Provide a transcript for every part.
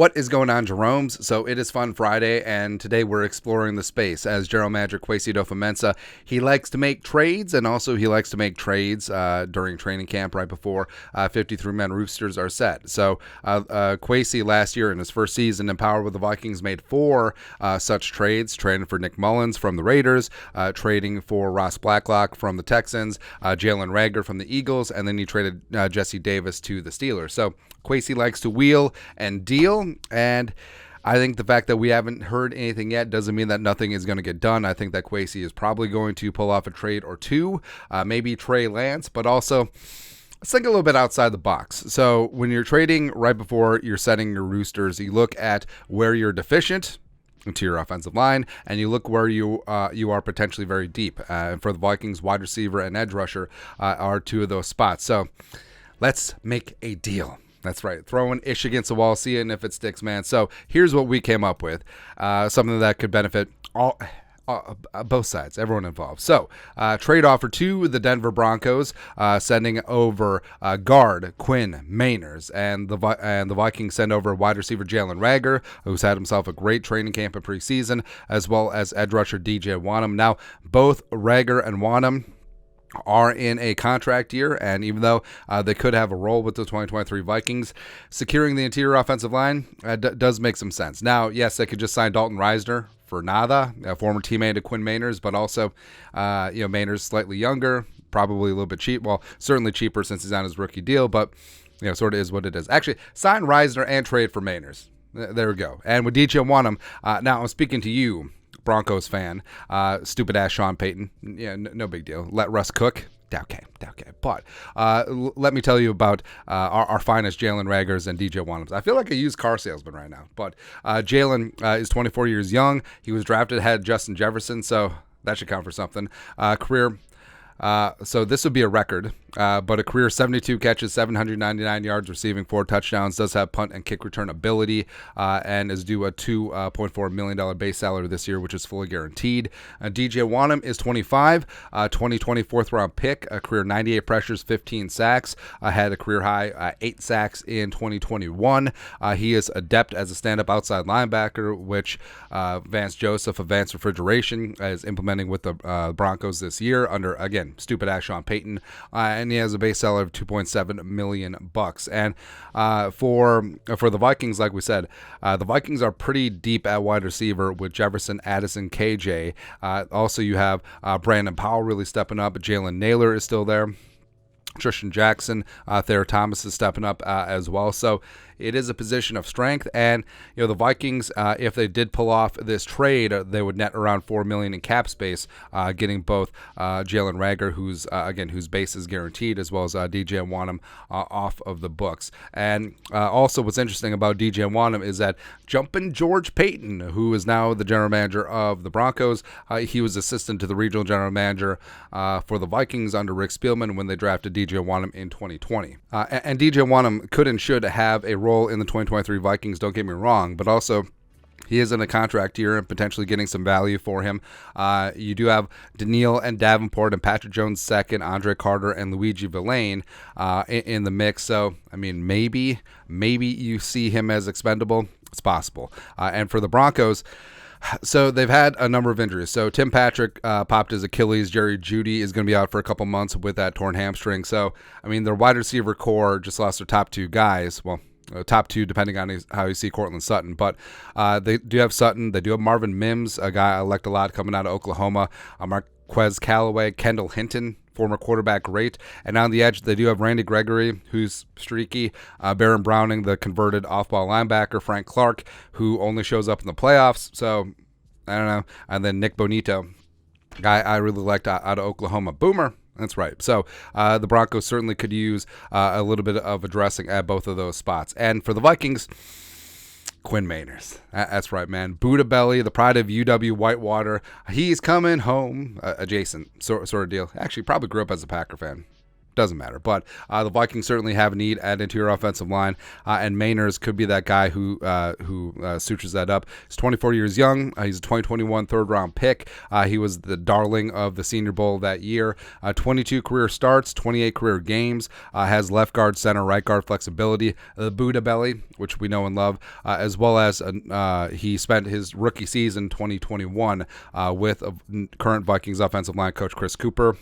What is going on, Jeromes? So it is Fun Friday, and today we're exploring the space. As JEROME manager Kwesi Adofo-Mensah, he likes to make trades, and also he likes to make trades during training camp right before 53-man roosters are set. So Kwesi last year in his first season in power with the Vikings made four such trades, trading for Nick Mullins from the Raiders, trading for Ross Blacklock from the Texans, Jalen Reagor from the Eagles, and then he traded Jesse Davis to the Steelers. So Kwesi likes to wheel and deal, and I think the fact that we haven't heard anything yet doesn't mean that nothing is going to get done. I think that Kwesi is probably going to pull off a trade or two, maybe Trey Lance, but also let's think a little bit outside the box. So when you're trading right before you're setting your roosters, you look at where you're deficient into your offensive line, and you look where you are potentially very deep. For the Vikings, wide receiver and edge rusher are two of those spots. So let's make a deal. That's right. Throw an ish against the wall, see it, and if it sticks, man. So here's what we came up with. Something that could benefit both sides, everyone involved. So trade offer to the Denver Broncos, sending over guard Quinn, Meinerz, and the Vikings send over wide receiver Jalen Reagor, who's had himself a great training camp in preseason, as well as edge rusher DJ Wonnum. Now, both Reagor and Wonnum are in a contract year, and even though they could have a role with the 2023 Vikings, securing the interior offensive line does make some sense. Now, yes, they could just sign Dalton Risner for nada, a former teammate of Quinn Meinerz, but also, Meinerz slightly younger, probably a little bit cheap. Well, certainly cheaper since he's on his rookie deal, but sort of is what it is. Actually, sign Risner and trade for Meinerz. There we go. And with DJ Wonnum, now I'm speaking to you, Broncos fan, stupid ass Sean Payton. Yeah, no big deal. Let Russ cook. Okay. But let me tell you about our finest Jalen Reagors and DJ Wonnums. I feel like a used car salesman right now. But Jalen is 24 years young. He was drafted ahead of Justin Jefferson, so that should count for something. Career. So this would be a record, but a career 72 catches, 799 yards, receiving 4 touchdowns, does have punt and kick return ability, and is due a $2.4 million base salary this year, which is fully guaranteed. DJ Wonnum is 25, 2020 4th-round pick, a career 98 pressures, 15 sacks, had a career high 8 sacks in 2021. He is adept as a stand-up outside linebacker, which Vance Joseph of Vance Refrigeration is implementing with the Broncos this year under, again, stupid ass Sean Payton, and he has a base salary of $2.7 million. And for the Vikings, like we said, the Vikings are pretty deep at wide receiver with Jefferson, Addison, KJ. Also, you have Brandon Powell really stepping up. Jalen Naylor is still there. Tristan Jackson, Thayer Thomas is stepping up as well. So it is a position of strength, and the Vikings, if they did pull off this trade, they would net around $4 million in cap space, getting both Jalen Reagor, whose base is guaranteed, as well as DJ Wonnum off of the books. And also, what's interesting about DJ Wonnum is that jumping George Paton, who is now the general manager of the Broncos, he was assistant to the regional general manager for the Vikings under Rick Spielman when they drafted DJ Wonnum in 2020. And DJ Wonnum could and should have a role in the 2023 Vikings, don't get me wrong, but also he is in a contract year and potentially getting some value for him. You do have Daniil and Davenport and Patrick Jones second, Andre Carter and Luigi Villain in the mix. So, I mean, maybe you see him as expendable. It's possible. And for the Broncos, so they've had a number of injuries. So Tim Patrick popped his Achilles. Jerry Jeudy is going to be out for a couple months with that torn hamstring. So, I mean, their wide receiver core just lost their top 2 guys. Well, top 2 depending on how you see Cortland Sutton. But they do have Sutton. They do have Marvin Mims, a guy I liked a lot coming out of Oklahoma. Marquez Callaway, Kendall Hinton, former quarterback great. And on the edge, they do have Randy Gregory, who's streaky, Baron Browning, the converted off-ball linebacker, Frank Clark, who only shows up in the playoffs. So, I don't know. And then Nick Bonito, guy I really liked out of Oklahoma. Boomer. That's right. So the Broncos certainly could use a little bit of addressing at both of those spots. And for the Vikings, Quinn Meinerz. That's right, man. Buddha Belly, the pride of UW Whitewater. He's coming home. Adjacent sort of deal. Actually, probably grew up as a Packer fan. Doesn't matter. But the Vikings certainly have a need at interior offensive line, and Meinerz could be that guy who sutures that up. He's 24 years young. He's a 2021 third-round pick. He was the darling of the Senior Bowl that year. 22 career starts, 28 career games. Has left guard, center, right guard flexibility. The Buddha belly, which we know and love, as well as he spent his rookie season 2021 with current Vikings offensive line coach Chris Cooper,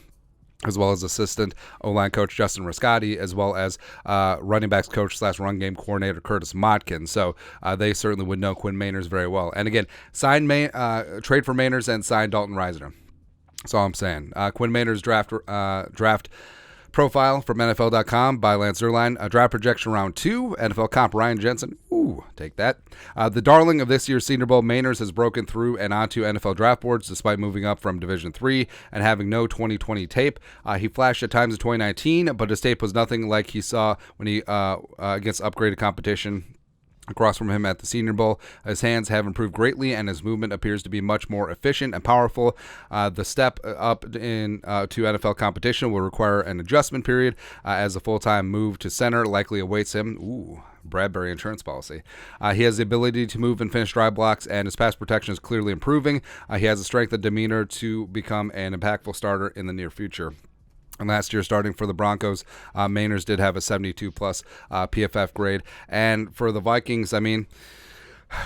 as well as assistant O-line coach Justin Riscotti, as well as running backs coach / run game coordinator Curtis Modkin. So they certainly would know Quinn Meinerz very well. And again, trade for Meinerz and sign Dalton Risner. That's all I'm saying. Quinn Meinerz draft profile from NFL.com by Lance Zierlein. A draft projection round 2. NFL comp Ryan Jensen. Ooh, take that. The darling of this year's Senior Bowl, Meinerz has broken through and onto NFL draft boards despite moving up from Division III and having no 2020 tape. He flashed at times in 2019, but his tape was nothing like he saw when he against upgraded competition across from him at the Senior Bowl. His hands have improved greatly, and his movement appears to be much more efficient and powerful. The step up to NFL competition will require an adjustment period, as a full-time move to center likely awaits him. Ooh, Bradbury insurance policy. He has the ability to move and finish drive blocks, and his pass protection is clearly improving. He has the strength and demeanor to become an impactful starter in the near future. And last year, starting for the Broncos, Meinerz did have a 72-plus PFF grade. And for the Vikings, I mean,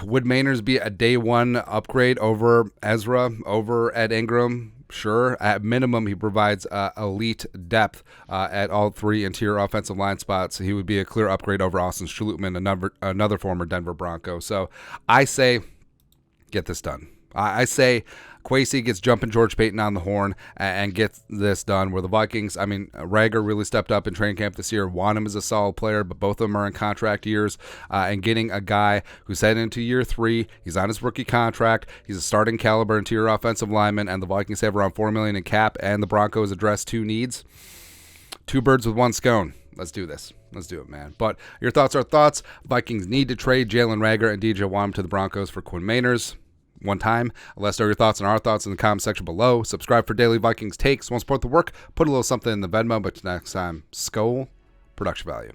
would Meinerz be a day one upgrade over Ezra, over Ed Ingram? Sure. At minimum, he provides elite depth at all 3 interior offensive line spots. He would be a clear upgrade over Austin Schlutman, another former Denver Bronco. So I say, get this done. I say Kwesi gets jumping George Payton on the horn and gets this done, where the Vikings, I mean, Reagor really stepped up in training camp this year. Wonnum is a solid player, but both of them are in contract years, and getting a guy who's heading into year 3, he's on his rookie contract, he's a starting caliber interior offensive lineman, and the Vikings have around $4 million in cap, and the Broncos address 2 needs. 2 birds with 1 scone. Let's do this. Let's do it, man. But your thoughts are thoughts. Vikings need to trade Jalen Reagor and DJ Wonnum to the Broncos for Quinn Meinerz. One time. Let's know your thoughts and our thoughts in the comment section below. Subscribe for daily Vikings takes. Want to support the work? Put a little something in the Venmo. But next time, Skol, production value.